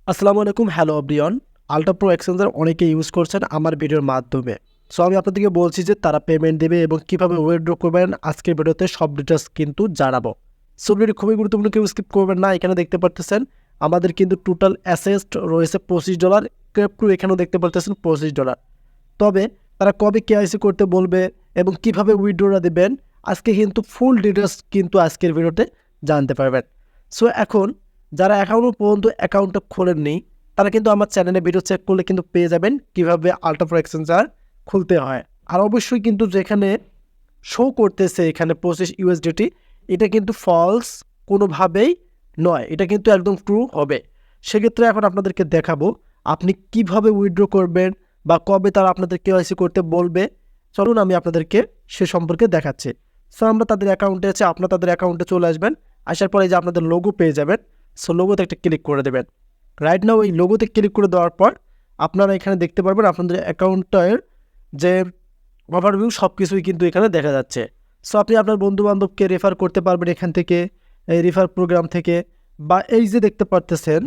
আসসালামু আলাইকুম, hello everyone. Ultra pro exchanger অনেকে ইউজ করছেন আমার ভিডিওর মাধ্যমে। সো আমি আপনাদেরকে বলছি যে তারা পেমেন্ট দেবে এবং কীভাবে উইথড্র করবেন আজকের ভিডিওতে সব ডিটেলস কিন্তু জানাবো। সো ভিডিওটি খুবই গুরুত্বপূর্ণ, কেউ স্কিপ করবেন না। এখানে দেখতে পারতেছেন আমাদের কিন্তু টোটাল অ্যাসেস্ট রয়েছে $25, ক্রিপ্টো এখানেও দেখতে পারতেছেন $25। তবে তারা কবে কেওয়াইসি করতে বলবে এবং কিভাবে উইথড্রটা দেবেন আজকে কিন্তু ফুল ডিটেলস কিন্তু আজকের ভিডিওতে জানতে পারবেন। সো এখন যারা এখনও পর্যন্ত অ্যাকাউন্টটা খোলেননি তারা কিন্তু আমার চ্যানেলে ভিডিও চেক করলে কিন্তু পেয়ে যাবেন কিভাবে আলট্রা প্রো এক্সচেঞ্জার খুলতে হয়। আর অবশ্যই কিন্তু যেখানে শো করতেছে এখানে $25, এটা কিন্তু ফলস কোনোভাবেই নয়, এটা কিন্তু একদম ট্রু হবে। সেক্ষেত্রে এখন আপনাদেরকে দেখাবো আপনি কিভাবে উইথড্র করবেন বা কবে তারা আপনাদের কেওয়াইসি করতে বলবে। চলুন আমি আপনাদেরকে সে সম্পর্কে দেখাচ্ছি। সো আমরা তাদের অ্যাকাউন্টে আছে, আপনারা তাদের অ্যাকাউন্টে চলে আসবেন। আসার পরে যে আপনাদের লোগো পেয়ে যাবেন, সো লোগোতে একটা ক্লিক করে দেবেন। রাইট নাও এই লোগোতে ক্লিক করে দেওয়ার পর আপনারা এখানে দেখতে পারবেন আপনাদের অ্যাকাউন্টের যে ওভারভিউ সব কিছুই কিন্তু এখানে দেখা যাচ্ছে। সো আপনি আপনার বন্ধুবান্ধবকে রেফার করতে পারবেন এখান থেকে, এই রেফার প্রোগ্রাম থেকে। বা এই যে দেখতে পারতেছেন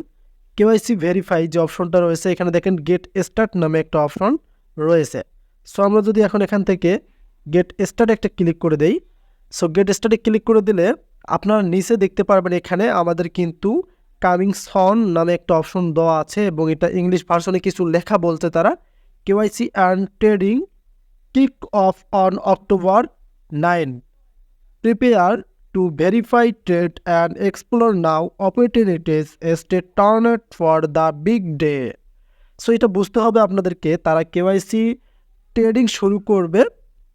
কেওয়াইসি ভেরিফাই যে অপশনটা রয়েছে, এখানে দেখেন গেট স্টার্ট নামে একটা অপশন রয়েছে। সো আমরা যদি এখন এখান থেকে গেট স্টার্ট একটা ক্লিক করে দেই, সো গেট স্টার্টে ক্লিক করে দিলে আপনারা নিচে দেখতে পারবেন এখানে আমাদের কিন্তু কামিং সন নামে একটা অপশন দেওয়া আছে এবং এটা ইংলিশ ভার্সনে কিছু লেখা বলতে তারা KYC and trading kick off on October 9. Prepare to verify trade and explore now opportunities. Stay tuned for the big day. So এটা বুঝতে হবে আপনাদেরকে তারা কেওয়াইসি ট্রেডিং শুরু করবে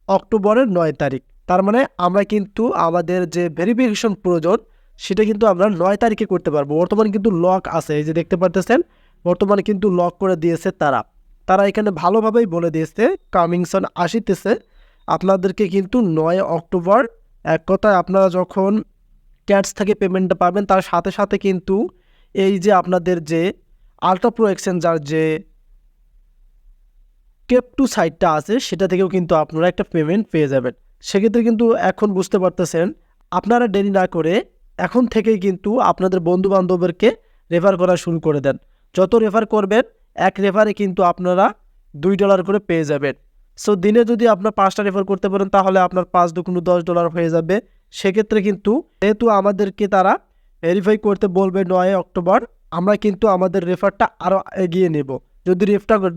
অক্টোবরের 9 তারিখ। তার মানে আমরা কিন্তু আমাদের যে ভেরিফিকেশন প্রয়োজন সেটা কিন্তু আমরা 9 তারিখে করতে পারবো। বর্তমানে কিন্তু লক আছে, এই যে দেখতে পারতেছেন বর্তমানে কিন্তু লক করে দিয়েছে তারা এখানে ভালোভাবেই বলে দিয়েছে কামিংসন আসিতেছে আপনাদেরকে কিন্তু 9 অক্টোবর। এক কথায় আপনারা যখন ক্যাটস থেকে পেমেন্টটা পাবেন তার সাথে সাথে কিন্তু এই যে আপনাদের যে আলট্রা প্রো এক্সচেঞ্জার যে ক্রিপ্টো সাইটটা আছে সেটা থেকেও কিন্তু আপনারা একটা পেমেন্ট পেয়ে যাবেন। সেক্ষেত্রে কিন্তু এখন বুঝতে পারতেছেন আপনারা দেরি না করে এখন থেকেই কিন্তু আপনাদের বন্ধুবান্ধবদেরকে রেফার করা শুরু করে দেন। যত রেফার করবেন এক রেফারে কিন্তু আপনারা $2 করে পেয়ে যাবেন। সো দিনে যদি আপনার 5টা রেফার করতে পারেন তাহলে আপনার 5×2 = $10 হয়ে যাবে। সেক্ষেত্রে কিন্তু যেহেতু আমাদেরকে তারা ভেরিফাই করতে বলবে 9 অক্টোবর, আমরা কিন্তু আমাদের রেফারটা আরও এগিয়ে নেব। যদি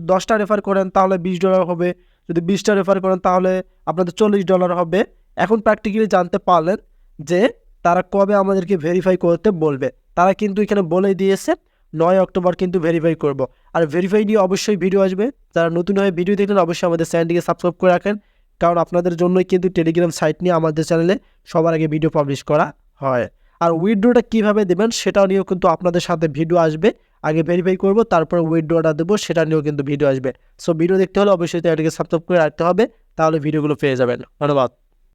10টা রেফার করেন তাহলে $20 হবে, যদি 20টা রেফার করেন তাহলে আপনাদের $40 হবে। এখন প্র্যাকটিক্যালি জানতে পারলেন যে তারা কবে আমাদেরকে ভেরিফাই করতে বলবে। তারা কিন্তু এখানে বলেই দিয়েছে 9 অক্টোবর কিন্তু ভেরিফাই করব। আর ভেরিফাই নিয়ে অবশ্যই ভিডিও আসবে। যারা নতুন হয়ে ভিডিও দেখলেন অবশ্যই আমাদের চ্যানেলটিকে সাবস্ক্রাইব করে রাখেন, কারণ আপনাদের জন্যই কিন্তু টেলিগ্রাম সাইট নিয়ে আমাদের চ্যানেলে সবার আগে ভিডিও পাবলিশ করা হয়। আর উইথড্রটা কীভাবে দেবেন সেটাও নিয়েও কিন্তু আপনাদের সাথে ভিডিও আসবে। আগে ভেরিফাই করব, তারপরে উইথড্রটা দেবো, সেটা নিয়েও কিন্তু ভিডিও আসবে। সো ভিডিও দেখতে হলে অবশ্যই চ্যানেলটিকে সাবস্ক্রাইব করে রাখতে হবে, তাহলে ভিডিওগুলো পেয়ে যাবেন। ধন্যবাদ।